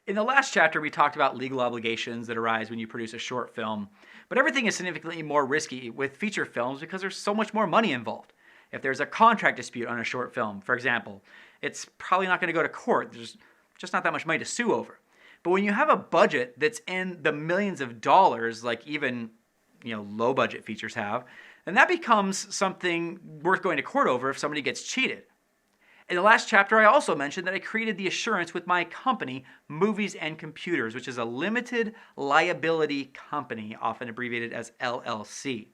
In the last chapter, we talked about legal obligations that arise when you produce a short film, but everything is significantly more risky with feature films because there's so much more money involved. If there's a contract dispute on a short film, for example, it's probably not going to go to court. There's just not that much money to sue over. But when you have a budget that's in the millions of dollars, like even low budget features have, then that becomes something worth going to court over if somebody gets cheated. In the last chapter, I also mentioned that I created the assurance with my company, Movies and Computers, which is a limited liability company, often abbreviated as LLC.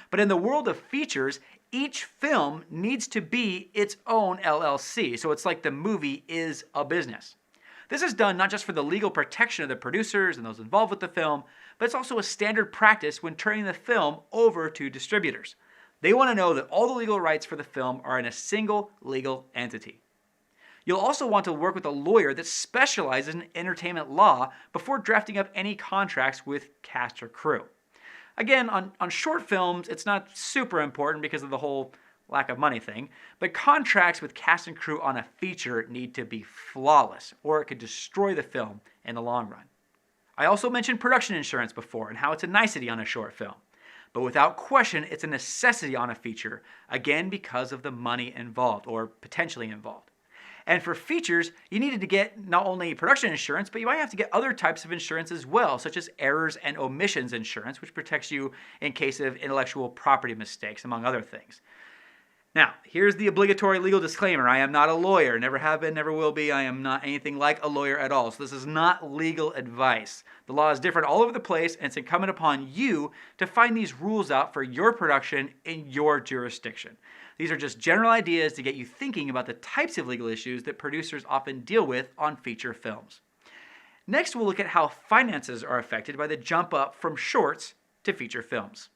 But in the world of features, each film needs to be its own LLC, so it's like the movie is a business. This is done not just for the legal protection of the producers and those involved with the film, but it's also a standard practice when turning the film over to distributors. They want to know that all the legal rights for the film are in a single legal entity. You'll also want to work with a lawyer that specializes in entertainment law before drafting up any contracts with cast or crew. Again, on short films, it's not super important because of the whole lack of money thing, but contracts with cast and crew on a feature need to be flawless, or it could destroy the film in the long run. I also mentioned production insurance before and how it's a nicety on a short film. But without question, it's a necessity on a feature, again because of the money involved, or potentially involved. And for features, you needed to get not only production insurance, but you might have to get other types of insurance as well, such as errors and omissions insurance, which protects you in case of intellectual property mistakes, among other things. Now, here's the obligatory legal disclaimer. I am not a lawyer, never have been, never will be. I am not anything like a lawyer at all. So this is not legal advice. The law is different all over the place, and it's incumbent upon you to find these rules out for your production in your jurisdiction. These are just general ideas to get you thinking about the types of legal issues that producers often deal with on feature films. Next, we'll look at how finances are affected by the jump up from shorts to feature films.